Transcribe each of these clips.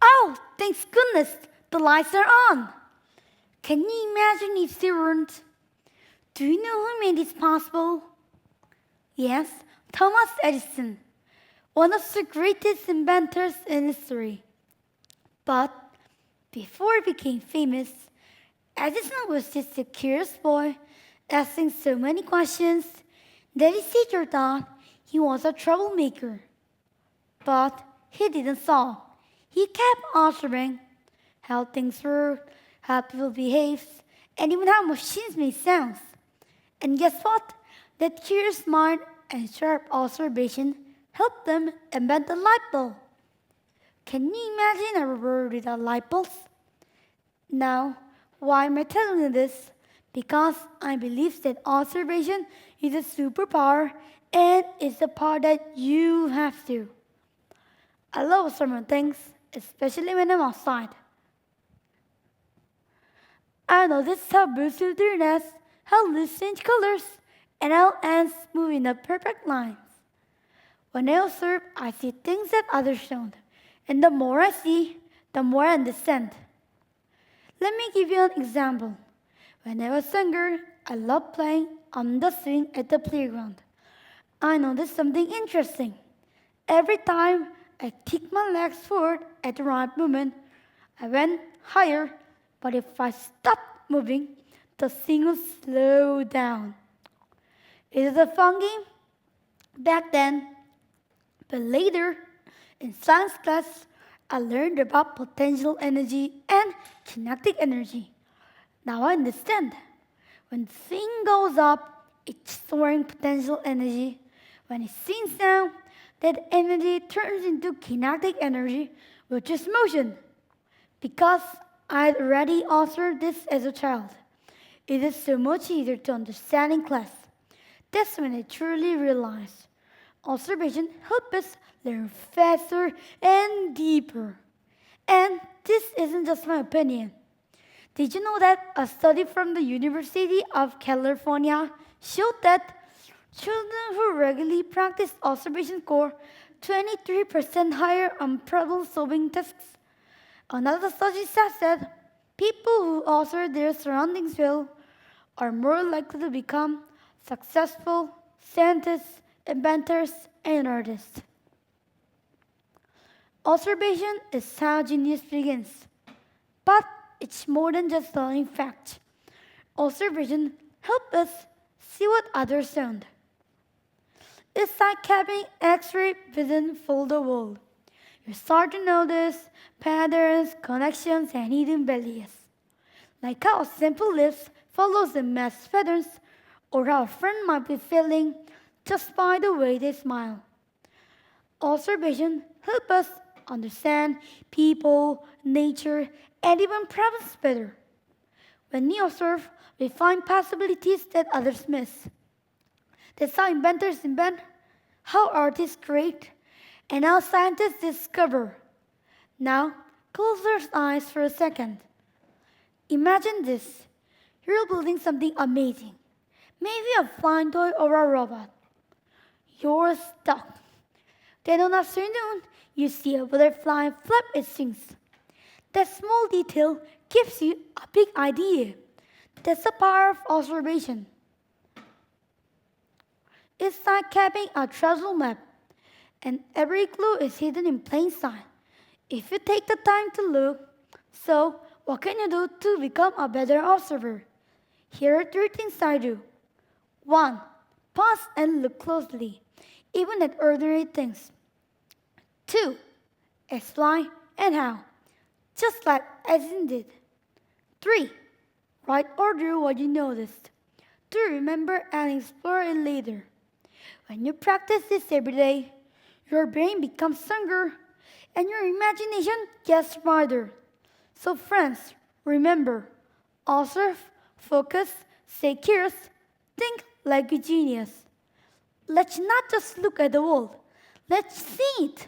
Oh, thank goodness, the lights are on. Can you imagine if they weren't? Do you know who made this possible? Yes, Thomas Edison, one of the greatest inventors in history. But before he became famous, Edison was just a curious boy asking so many questions that his teacher thought he was a troublemaker. But he didn't solve. He kept observing how things worked, how people behaved, and even how machines made sounds. And guess what? That curious mind and sharp observation helped them invent the light bulb. Can you imagine a world without light bulbs? Now, why am I telling you this? Because I believe that observation is a superpower and it's a power that you have to. I love observing things, especially when I'm outside. I notice how birds do their nests, how leaves change colors, and how ants move in the perfect lines. When I observe, I see things that others don't. And the more I see, the more I understand. Let me give you an example. When I was younger, I loved playing on the swing at the playground. I noticed something interesting. Every time I kicked my legs forward at the right moment, I went higher, but if I stopped moving, the swing would slow down. It was a fun game back then, but later, in science class, I learned about potential energy and kinetic energy. Now I understand. When the swing goes up, it's storing potential energy. When it sinks down, that energy turns into kinetic energy, which is motion. Because I had already observed this as a child, it is so much easier to understand in class. That's when I truly realized observation helps us learn faster and deeper. And this isn't just my opinion. Did you know that a study from the University of California showed that children who regularly practice observation score 23% higher on problem-solving tests? Another study says that people who observe their surroundings well are more likely to become successful scientists, inventors, and artists. Observation is how genius begins. But it's more than just learning facts. Observation helps us see what others don't. It's like having X-ray vision for the world. You start to notice patterns, connections, and hidden values. Like how a simple lips follows the mass patterns, or how a friend might be feeling just by the way they smile. Observation helps us understand people, nature, and even problems better. When we observe, we find possibilities that others miss. That's how inventors invent, how artists create, and how scientists discover. Now, close your eyes for a second. Imagine this. You're building something amazing. Maybe a flying toy or a robot. You're stuck. Then one afternoon, you see a butterfly flap its wings. That small detail gives you a big idea. That's the power of observation. It's like having a treasure map, and every clue is hidden in plain sight. If you take the time to look, so what can you do to become a better observer? Here are 3 things I do. 1. Pause and look closely, even at ordinary things. 2. Explain and how, just like Edison did. 3. Write or draw what you noticed, to remember and explore it later. When you practice this every day, your brain becomes stronger and your imagination gets wider. So friends, remember, observe, focus, stay curious, think like a genius. Let's not just look at the world, let's see it.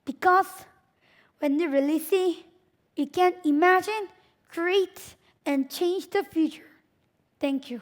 Because when you really see, you can imagine, create, and change the future. Thank you.